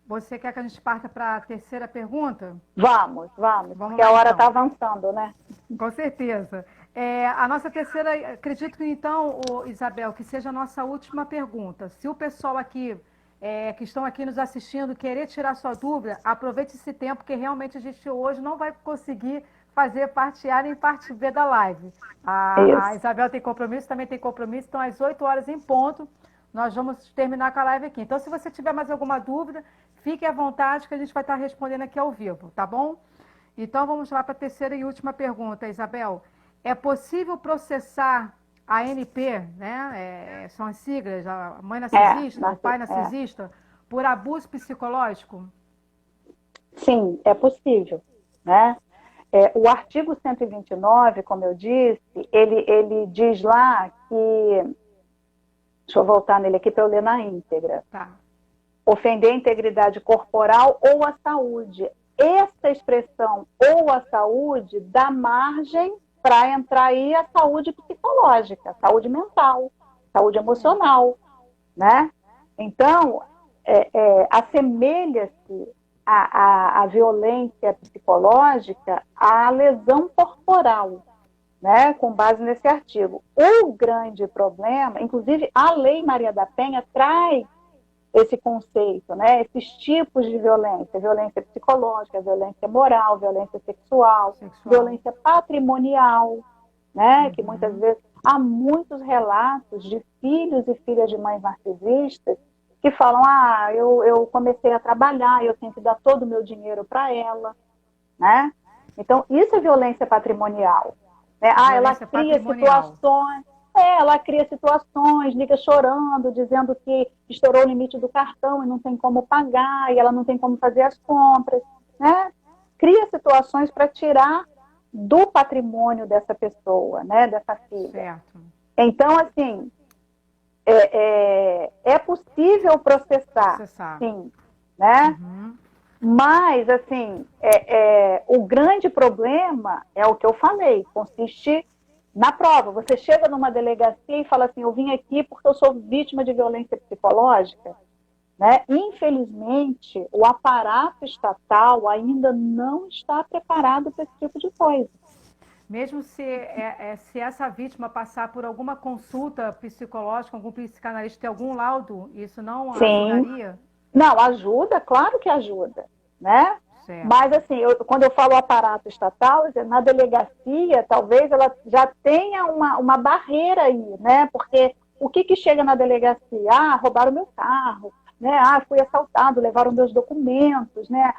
Você quer que a gente parta para a terceira pergunta? Vamos, porque a hora está avançando, né? Com certeza. A nossa terceira, acredito que então, Isabel, que seja a nossa última pergunta. Se o pessoal aqui, que estão aqui nos assistindo, querer tirar sua dúvida, aproveite esse tempo, porque realmente a gente hoje não vai conseguir fazer parte A nem parte B da live. A Isabel tem compromisso, também tem compromisso, então às 8 horas em ponto, nós vamos terminar com a live aqui. Então, se você tiver mais alguma dúvida, fique à vontade que a gente vai estar respondendo aqui ao vivo, tá bom? Então, vamos lá para a terceira e última pergunta, Isabel. É possível processar ANP, né? São as siglas, a mãe narcisista, o pai narcisista, por abuso psicológico? Sim, é possível, né? O artigo 129, como eu disse, ele diz lá que, deixa eu voltar nele aqui para eu ler na íntegra, Tá. ofender a integridade corporal ou a saúde. Essa expressão, ou a saúde, dá margem para entrar aí a saúde psicológica, saúde mental, saúde emocional, né? Então, assemelha-se a violência psicológica à lesão corporal, né? Com base nesse artigo. O grande problema, inclusive a Lei Maria da Penha traz esse conceito, né? Esses tipos de violência, violência psicológica, violência moral, violência sexual, violência patrimonial, né? Que muitas vezes há muitos relatos de filhos e filhas de mães narcisistas que falam, eu comecei a trabalhar, eu tenho que dar todo o meu dinheiro para ela, né? Então, isso é violência patrimonial. Né? Ela cria situações... ela cria situações, liga chorando, dizendo que estourou o limite do cartão e não tem como pagar, e ela não tem como fazer as compras, né? Cria situações para tirar do patrimônio dessa pessoa, né? Dessa filha. Certo. Então, assim, é possível processar, sim, né? Uhum. Mas, assim, o grande problema é o que eu falei, consiste na prova. Você chega numa delegacia e fala assim, eu vim aqui porque eu sou vítima de violência psicológica, né? Infelizmente, o aparato estatal ainda não está preparado para esse tipo de coisa. Mesmo se essa vítima passar por alguma consulta psicológica, algum psicanalista, ter algum laudo, isso não ajudaria? Não, ajuda, claro que ajuda, né? Certo. Mas, assim, quando eu falo aparato estatal, na delegacia, talvez ela já tenha uma barreira aí, né? Porque o que chega na delegacia? Roubaram meu carro, né? Fui assaltado, levaram meus documentos, né?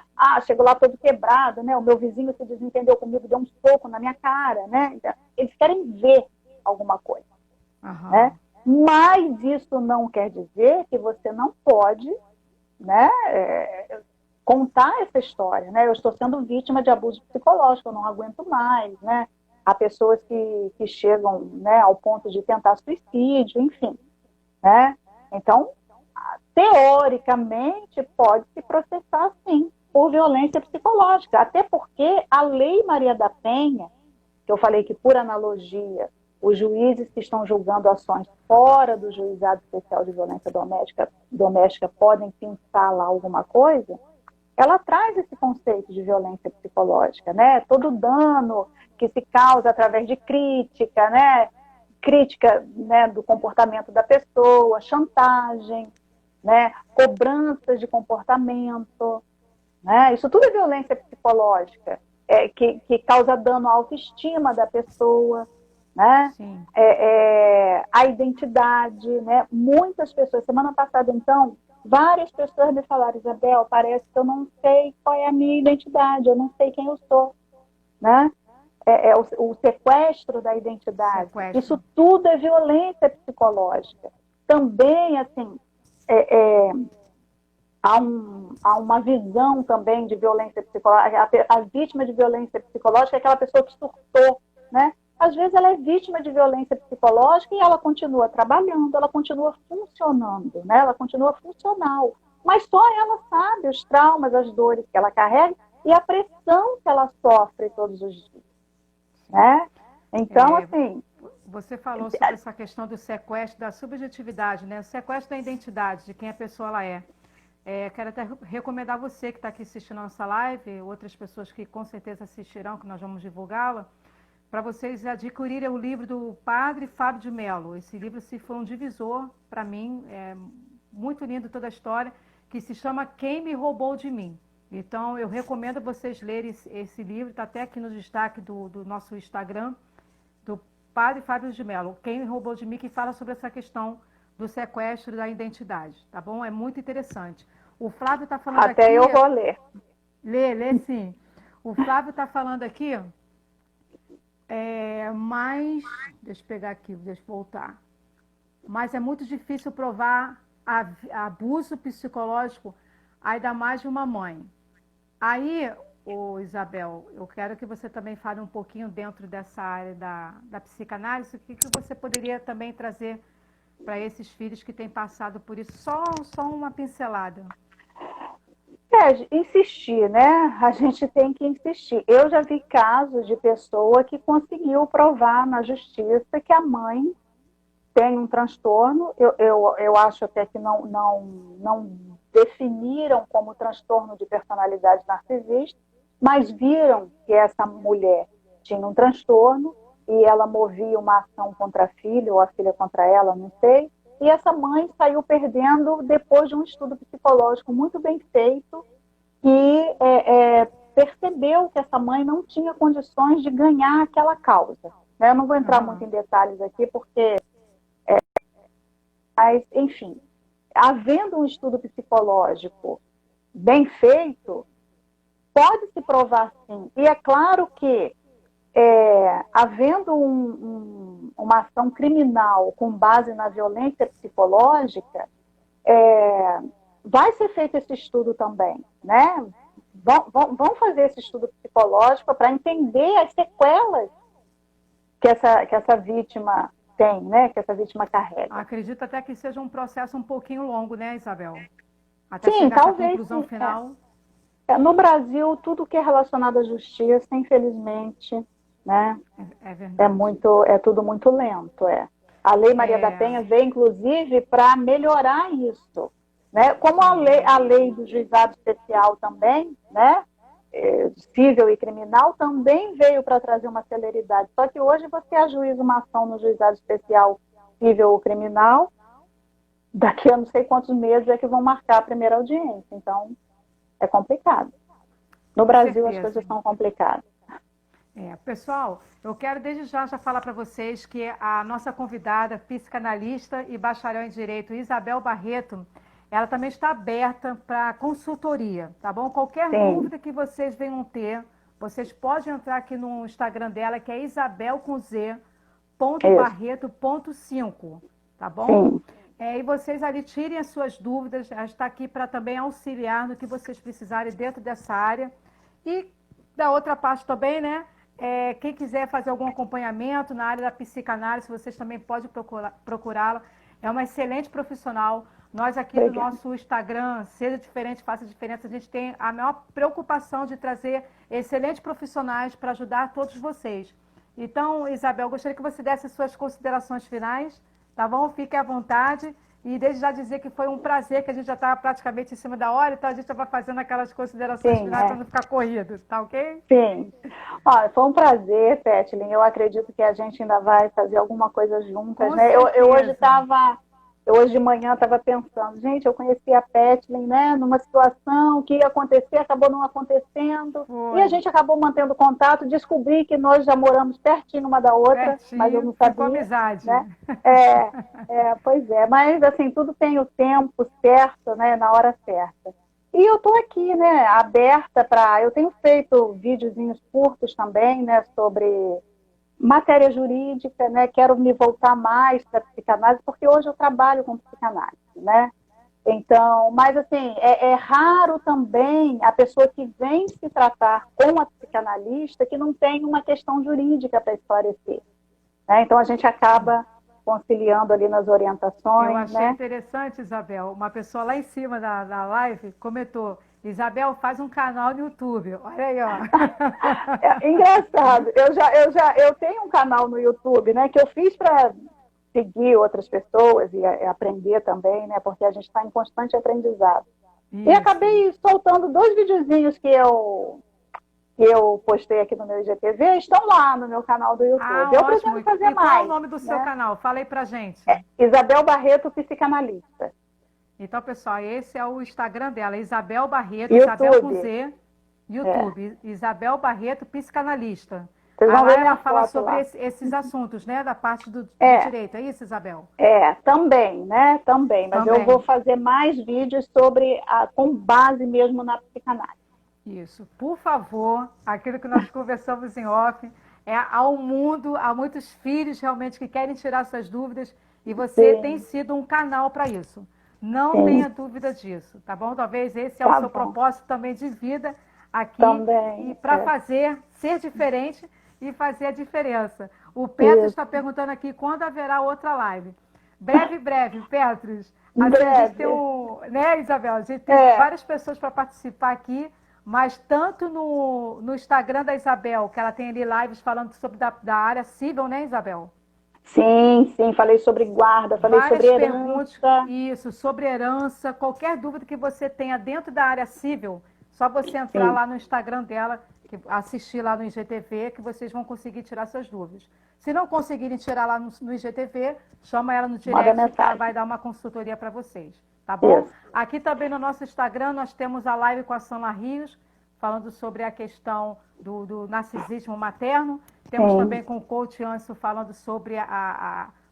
Chegou lá todo quebrado, né? O meu vizinho se desentendeu comigo, deu um soco na minha cara, né? Então, eles querem ver alguma coisa, né? Mas isso não quer dizer que você não pode, né? Contar essa história, né? Eu estou sendo vítima de abuso psicológico, eu não aguento mais, né? Há pessoas que chegam, né, ao ponto de tentar suicídio, enfim, né? Então, teoricamente, pode se processar, sim, por violência psicológica, até porque a Lei Maria da Penha, que eu falei que, por analogia, os juízes que estão julgando ações fora do Juizado Especial de Violência Doméstica podem pensar lá alguma coisa, ela traz esse conceito de violência psicológica, né? Todo dano que se causa através de crítica, né? Crítica, né, do comportamento da pessoa, chantagem, né? Cobranças de comportamento, né? Isso tudo é violência psicológica, que causa dano à autoestima da pessoa, né? A identidade, né? Muitas pessoas, semana passada, então, várias pessoas me falaram, Isabel, parece que eu não sei qual é a minha identidade, eu não sei quem eu sou, né? O sequestro da identidade. Isso tudo é violência psicológica. Também, assim, há uma visão também de violência psicológica. A vítima de violência psicológica é aquela pessoa que surtou, né? Às vezes ela é vítima de violência psicológica e ela continua trabalhando, ela continua funcionando, né? Ela continua funcional. Mas só ela sabe os traumas, as dores que ela carrega e a pressão que ela sofre todos os dias, né? Então, assim... Você falou sobre essa questão do sequestro da subjetividade, né? O sequestro da identidade, de quem a pessoa ela é. Quero até recomendar você que está aqui assistindo a nossa live, outras pessoas que com certeza assistirão, que nós vamos divulgá-la, para vocês adquirirem o livro do Padre Fábio de Mello. Esse livro foi um divisor para mim, muito lindo toda a história, que se chama Quem Me Roubou de Mim. Então, eu recomendo vocês lerem esse livro, está até aqui no destaque do nosso Instagram, do Padre Fábio de Mello, Quem Me Roubou de Mim, que fala sobre essa questão do sequestro da identidade, tá bom? É muito interessante. O Flávio está falando aqui... Até eu vou ler. Lê sim. O Flávio está falando aqui... Mas, deixa eu pegar aqui, deixa eu voltar. Mas é muito difícil provar abuso psicológico, ainda mais de uma mãe. Aí, Isabel, eu quero que você também fale um pouquinho dentro dessa área da psicanálise, o que você poderia também trazer para esses filhos que têm passado por isso? Só uma pincelada. Insistir, né? A gente tem que insistir. Eu já vi casos de pessoa que conseguiu provar na justiça que a mãe tem um transtorno. Eu acho até que não definiram como transtorno de personalidade narcisista, mas viram que essa mulher tinha um transtorno e ela movia uma ação contra a filha ou a filha contra ela, não sei. E essa mãe saiu perdendo depois de um estudo psicológico muito bem feito e percebeu que essa mãe não tinha condições de ganhar aquela causa. Né? Eu não vou entrar muito em detalhes aqui, porque... Mas, enfim, havendo um estudo psicológico bem feito, pode se provar sim. E é claro que, havendo uma ação criminal com base na violência psicológica, vai ser feito esse estudo também, né? Vão fazer esse estudo psicológico para entender as sequelas que essa vítima tem, né? Que essa vítima carrega. Acredito até que seja um processo um pouquinho longo, né, Isabel? Até sim, chegar talvez, à conclusão final. No Brasil, tudo que é relacionado à justiça, infelizmente, né? É verdade. É tudo muito lento, A Lei Maria da Penha veio, inclusive, para melhorar isso. Né? Como a lei do juizado especial também, né? Civil e criminal, também veio para trazer uma celeridade. Só que hoje você ajuiza uma ação no juizado especial civil ou criminal, daqui a não sei quantos meses é que vão marcar a primeira audiência. Então, é complicado. No Brasil, as coisas são complicadas. Pessoal, eu quero desde já falar para vocês que a nossa convidada, psicanalista e bacharel em Direito, Isabel Barreto, ela também está aberta para consultoria, tá bom? Qualquer dúvida que vocês venham ter, vocês podem entrar aqui no Instagram dela, que é isabel.barreto.5, tá bom? E vocês ali tirem as suas dúvidas, ela está aqui para também auxiliar no que vocês precisarem dentro dessa área. E da outra parte também, né? Quem quiser fazer algum acompanhamento na área da psicanálise, vocês também podem procurá-la. É uma excelente profissional. Nós aqui no nosso Instagram, Seja Diferente, Faça Diferença, a gente tem a maior preocupação de trazer excelentes profissionais para ajudar todos vocês. Então, Isabel, gostaria que você desse suas considerações finais, tá bom? Fique à vontade. E desde já dizer que foi um prazer, que a gente já estava praticamente em cima da hora, então a gente já vai fazendo aquelas considerações finais para não ficar corrido, tá ok? Sim. Olha, foi um prazer, Petlin. Eu acredito que a gente ainda vai fazer alguma coisa juntas, né? Eu hoje de manhã estava pensando, gente, eu conheci a Petlin, né, numa situação que ia acontecer, acabou não acontecendo, e a gente acabou mantendo contato, descobri que nós já moramos pertinho uma da outra, mas eu não sabia. Ficou amizade. Né? Pois é, mas assim, tudo tem o tempo certo, né, na hora certa. E eu estou aqui, né, aberta para... Eu tenho feito videozinhos curtos também, né, sobre matéria jurídica, né? Quero me voltar mais para a psicanálise, porque hoje eu trabalho com psicanálise, né? Então, mas assim, é raro também a pessoa que vem se tratar com a psicanalista que não tem uma questão jurídica para esclarecer. Né? Então, a gente acaba conciliando ali nas orientações. Eu achei interessante, Isabel, uma pessoa lá em cima da live comentou: Isabel, faz um canal no YouTube. Olha aí, ó. Engraçado. Eu tenho um canal no YouTube, né, que eu fiz para seguir outras pessoas e aprender também, né, porque a gente está em constante aprendizado. Isso. E acabei soltando 2 videozinhos que eu postei aqui no meu IGTV, estão lá no meu canal do YouTube. Eu pretendo fazer mais. Qual é o nome do seu canal? Fala aí pra gente. Isabel Barreto, psicanalista. Então, pessoal, esse é o Instagram dela, Isabel Barreto, YouTube. Isabel com Z, YouTube, Isabel Barreto, psicanalista. Vocês vão ver ela fala sobre esses assuntos, né, da parte do direito, é isso, Isabel? Também, né, também, mas eu vou fazer mais vídeos sobre, com base mesmo na psicanálise. Isso, por favor, aquilo que nós conversamos em off, ao mundo, há muitos filhos realmente que querem tirar suas dúvidas e você tem sido um canal para isso. Não tenha dúvida disso, tá bom? Talvez esse é o seu propósito também de vida aqui e para fazer, ser diferente e fazer a diferença. O Petros está perguntando aqui quando haverá outra live. Breve, Petros. A gente tem né, Isabel? A gente tem várias pessoas para participar aqui, mas tanto no Instagram da Isabel, que ela tem ali lives falando sobre da área civil, né, Isabel? Sim, falei sobre guarda, falei sobre herança. Isso, sobre herança, qualquer dúvida que você tenha dentro da área civil, só você entrar lá no Instagram dela, assistir lá no IGTV, que vocês vão conseguir tirar suas dúvidas. Se não conseguirem tirar lá no IGTV, chama ela no direct, que ela vai dar uma consultoria para vocês, tá bom? Isso. Aqui também no nosso Instagram nós temos a live com a Sanla Rios, falando sobre a questão do narcisismo materno. Temos também com o coach Anso falando sobre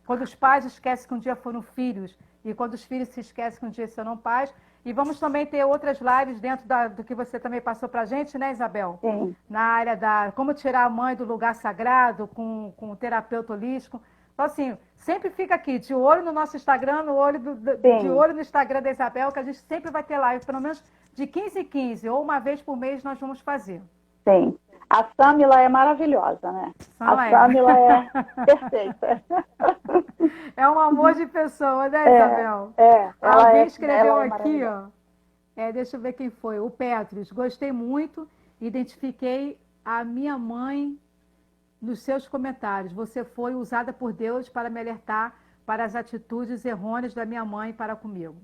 quando os pais esquecem que um dia foram filhos e quando os filhos se esquecem que um dia serão pais. E vamos também ter outras lives dentro do que você também passou para a gente, né, Isabel? Sim. Na área da como tirar a mãe do lugar sagrado com o terapeuta holístico. Então, assim, sempre fica aqui, de olho no nosso Instagram, de olho no Instagram da Isabel, que a gente sempre vai ter live, pelo menos de 15 em 15, ou uma vez por mês nós vamos fazer. Sim. A Samila é maravilhosa, né? A Samila é perfeita. É um amor de pessoa, né, Isabel? Alguém escreveu aqui, ó. Deixa eu ver quem foi. O Petros. Gostei muito, identifiquei a minha mãe nos seus comentários. Você foi usada por Deus para me alertar para as atitudes errôneas da minha mãe para comigo.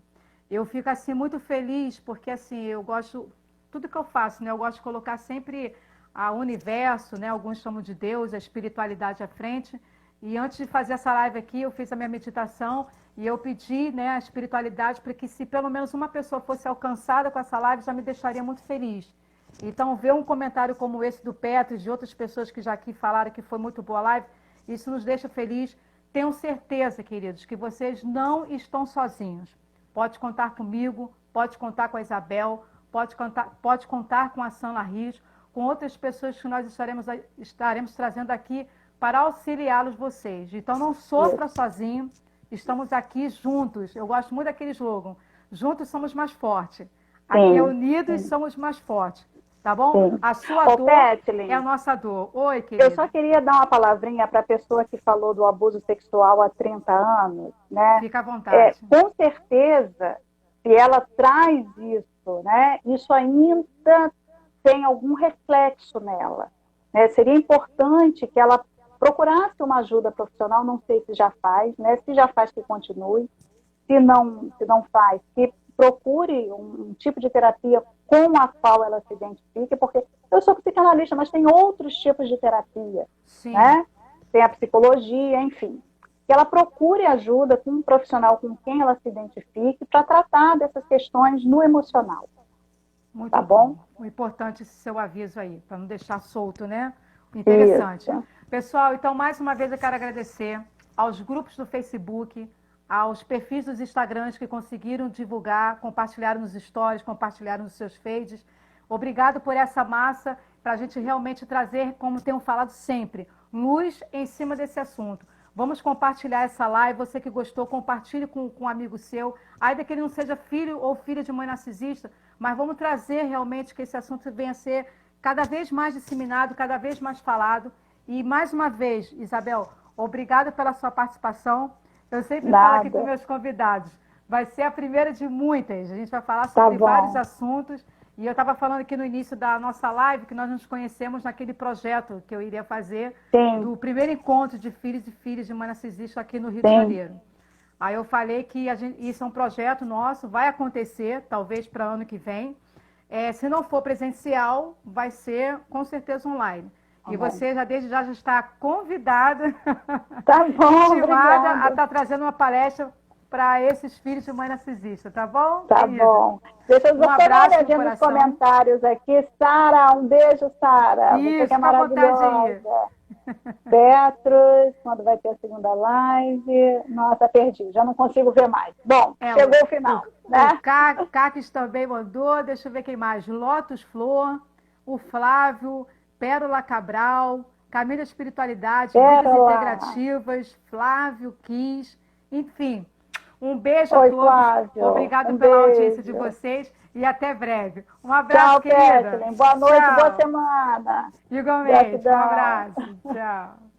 Eu fico, assim, muito feliz, porque, assim, eu gosto... Tudo que eu faço, né? Eu gosto de colocar sempre o universo, né? Alguns chamam de Deus, a espiritualidade à frente. E antes de fazer essa live aqui, eu fiz a minha meditação e eu pedi, né, a espiritualidade para que se pelo menos uma pessoa fosse alcançada com essa live, já me deixaria muito feliz. Então, ver um comentário como esse do Petros e de outras pessoas que já aqui falaram que foi muito boa a live, isso nos deixa feliz. Tenho certeza, queridos, que vocês não estão sozinhos. Pode contar comigo, pode contar com a Isabel, pode contar com a Sanla Rios, com outras pessoas que nós estaremos trazendo aqui para auxiliá-los vocês. Então, não sofra sozinho, estamos aqui juntos. Eu gosto muito daquele slogan, juntos somos mais fortes. Aqui unidos somos mais fortes. Tá bom? A sua dor é a nossa dor. Oi, querida. Eu só queria dar uma palavrinha para a pessoa que falou do abuso sexual há 30 anos. Né? Fica à vontade. Com certeza, se ela traz isso, né, isso ainda tem algum reflexo nela. Né? Seria importante que ela procurasse uma ajuda profissional, não sei se já faz, né? Se já faz, que continue. Se não faz, que procure um tipo de terapia com a qual ela se identifique, porque eu sou psicanalista, mas tem outros tipos de terapia. Sim. Né? Tem a psicologia, enfim. Que ela procure ajuda com um profissional com quem ela se identifique para tratar dessas questões no emocional. Muito tá bom? O importante esse seu aviso aí, para não deixar solto, né? Interessante. Isso. Pessoal, então, mais uma vez eu quero agradecer aos grupos do Facebook, aos perfis dos Instagrams que conseguiram divulgar, compartilharam nos stories, compartilharam nos seus feeds. Obrigado por essa massa, para a gente realmente trazer, como tenho falado sempre, luz em cima desse assunto. Vamos compartilhar essa live, você que gostou, compartilhe com um amigo seu, ainda que ele não seja filho ou filha de mãe narcisista, mas vamos trazer realmente que esse assunto venha a ser cada vez mais disseminado, cada vez mais falado. E mais uma vez, Isabel, obrigada pela sua participação. Eu sempre falo aqui com meus convidados, vai ser a primeira de muitas. A gente vai falar sobre vários assuntos. E eu estava falando aqui no início da nossa live que nós nos conhecemos naquele projeto que eu iria fazer, do primeiro encontro de filhos e filhas de mãe narcisista aqui no Rio de Janeiro. Aí eu falei que isso é um projeto nosso, vai acontecer, talvez para ano que vem. Se não for presencial, vai ser com certeza online. E você já desde já está convidada, intimada a estar trazendo uma palestra para esses filhos de mãe narcisista, tá bom? Tá bom. Deixa eu ver nos comentários aqui. Sara, um beijo, Sara. Você que é maravilhosa. Petros, quando vai ter a segunda live? Nossa, perdi, já não consigo ver mais. Bom, chegou o final. Né? O Caques também mandou, deixa eu ver quem mais. Lotus Flor, o Flávio, Pérola Cabral, Caminho da Espiritualidade, Vidas Pérola. Integrativas, Flávio, Quis, enfim. Um beijo Oi, a todos. Flávio. Obrigado Um pela beijo. audiência de vocês e até breve. Um abraço, Tchau, querida. Kathleen. Boa noite, Tchau. boa semana. Igualmente. Um Gratidão. abraço. Tchau.